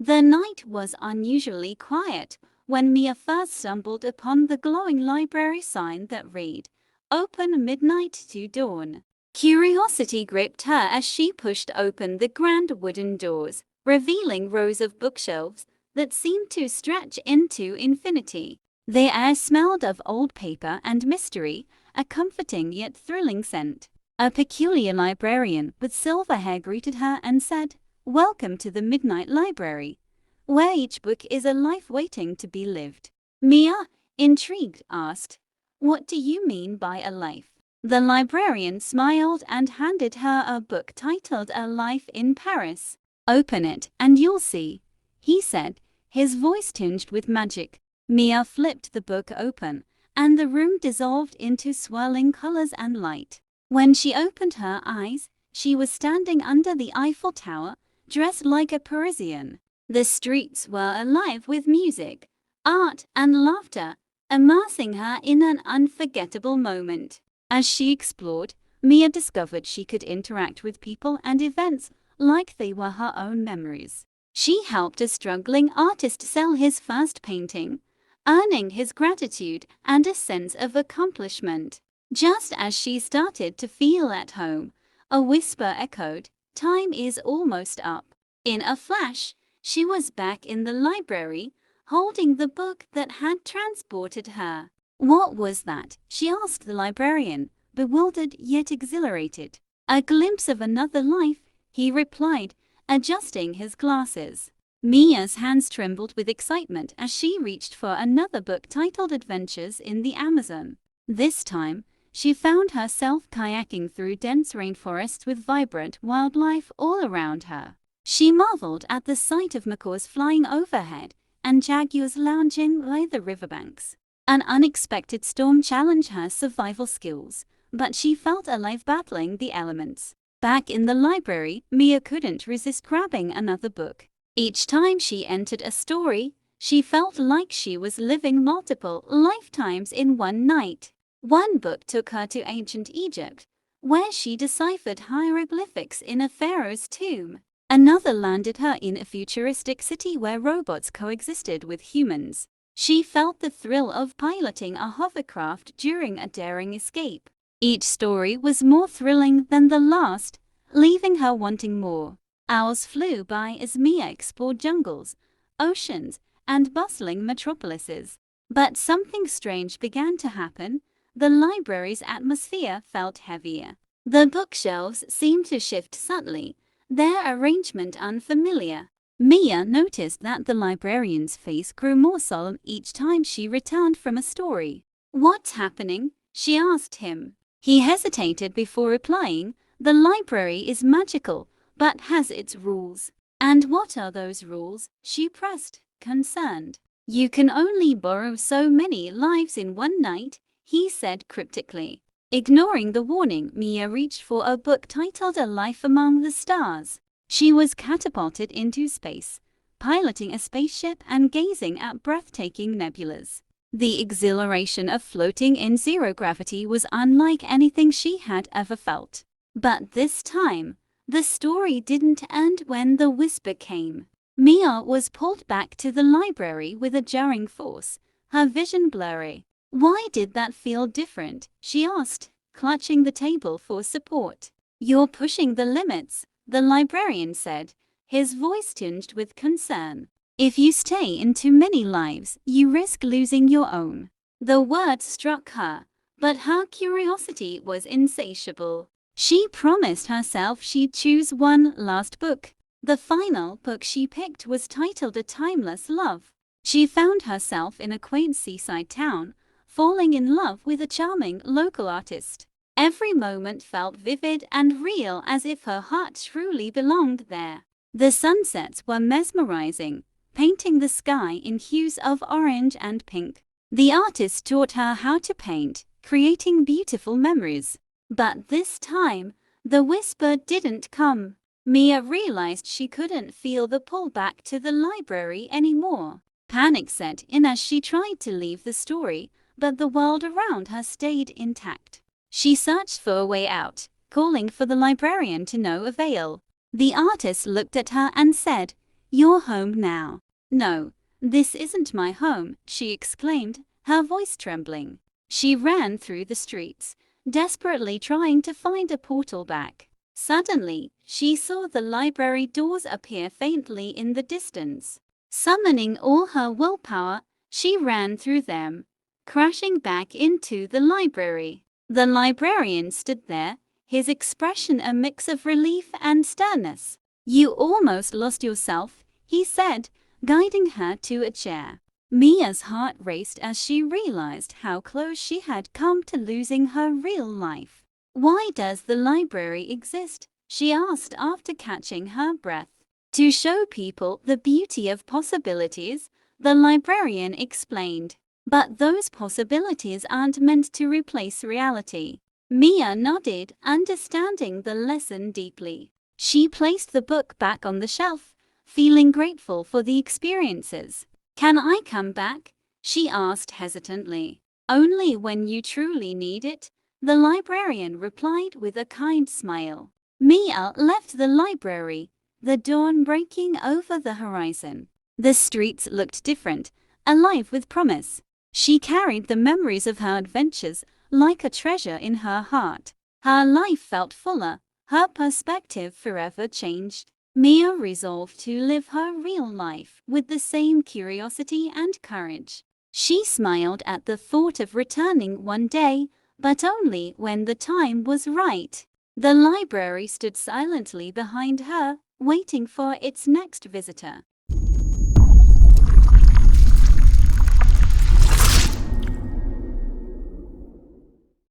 The night was unusually quiet when Mia first stumbled upon the glowing library sign that read, "Open midnight to dawn." Curiosity gripped her as she pushed open the grand wooden doors, revealing rows of bookshelves that seemed to stretch into infinity. The air smelled of old paper and mystery, a comforting yet thrilling scent. A peculiar librarian with silver hair greeted her and said, "Welcome to the Midnight Library, where each book is a life waiting to be lived." Mia, intrigued, asked, "What do you mean by a life?" The librarian smiled and handed her a book titled A Life in Paris. "Open it and you'll see," he said, his voice tinged with magic. Mia flipped the book open, and the room dissolved into swirling colors and light. When she opened her eyes, she was standing under the Eiffel Tower, dressed like a Parisian. The streets were alive with music, art, and laughter, immersing her in an unforgettable moment. As she explored, Mia discovered she could interact with people and events like they were her own memories. She helped a struggling artist sell his first painting, earning his gratitude and a sense of accomplishment. Just as she started to feel at home, a whisper echoed, "Time is almost up." In a flash, she was back in the library, holding the book that had transported her. "What was that?" she asked the librarian, bewildered yet exhilarated. "A glimpse of another life," he replied, adjusting his glasses. Mia's hands trembled with excitement as she reached for another book titled Adventures in the Amazon. This time, she found herself kayaking through dense rainforests with vibrant wildlife all around her. She marveled at the sight of macaws flying overhead and jaguars lounging by the riverbanks. An unexpected storm challenged her survival skills, but she felt alive battling the elements. Back in the library, Mia couldn't resist grabbing another book. Each time she entered a story, she felt like she was living multiple lifetimes in one night. One book took her to ancient Egypt, where she deciphered hieroglyphics in a pharaoh's tomb. Another landed her in a futuristic city where robots coexisted with humans. She felt the thrill of piloting a hovercraft during a daring escape. Each story was more thrilling than the last, leaving her wanting more. Hours flew by as Mia explored jungles, oceans, and bustling metropolises. But something strange began to happen. The library's atmosphere felt heavier. The bookshelves seemed to shift subtly, their arrangement unfamiliar. Mia noticed that the librarian's face grew more solemn each time she returned from a story. "What's happening?" she asked him. He hesitated before replying, "The library is magical, but has its rules." "And what are those rules?" she pressed, concerned. "You can only borrow so many lives in one night," he said cryptically. Ignoring the warning, Mia reached for a book titled A Life Among the Stars. She was catapulted into space, piloting a spaceship and gazing at breathtaking nebulas. The exhilaration of floating in zero gravity was unlike anything she had ever felt. But this time, the story didn't end when the whisper came. Mia was pulled back to the library with a jarring force, her vision blurry. "Why did that feel different?" she asked, clutching the table for support. "You're pushing the limits," the librarian said, his voice tinged with concern. "If you stay in too many lives, you risk losing your own." The words struck her, but her curiosity was insatiable. She promised herself she'd choose one last book. The final book she picked was titled A Timeless Love. She found herself in a quaint seaside town, falling in love with a charming local artist. Every moment felt vivid and real, as if her heart truly belonged there. The sunsets were mesmerizing, painting the sky in hues of orange and pink. The artist taught her how to paint, creating beautiful memories. But this time, the whisper didn't come. Mia realized she couldn't feel the pull back to the library anymore. Panic set in as she tried to leave the story, but the world around her stayed intact. She searched for a way out, calling for the librarian to no avail. The artist looked at her and said, You're home now." "No, this isn't my home," she exclaimed, her voice trembling. She ran through the streets, desperately trying to find a portal back. Suddenly, she saw the library doors appear faintly in the distance. Summoning all her willpower, she ran through them, crashing back into the library. The librarian stood there, his expression a mix of relief and sternness. "You almost lost yourself," he said, guiding her to a chair. Mia's heart raced as she realized how close she had come to losing her real life. "Why does the library exist?" she asked after catching her breath. "To show people the beauty of possibilities," the librarian explained. "But those possibilities aren't meant to replace reality." Mia nodded, understanding the lesson deeply. She placed the book back on the shelf, feeling grateful for the experiences. "Can I come back?" she asked hesitantly. "Only when you truly need it," the librarian replied with a kind smile. Mia left the library, the dawn breaking over the horizon. The streets looked different, alive with promise. She carried the memories of her adventures like a treasure in her heart. Her life felt fuller, her perspective forever changed. Mia resolved to live her real life with the same curiosity and courage. She smiled at the thought of returning one day, but only when the time was right. The library stood silently behind her, waiting for its next visitor.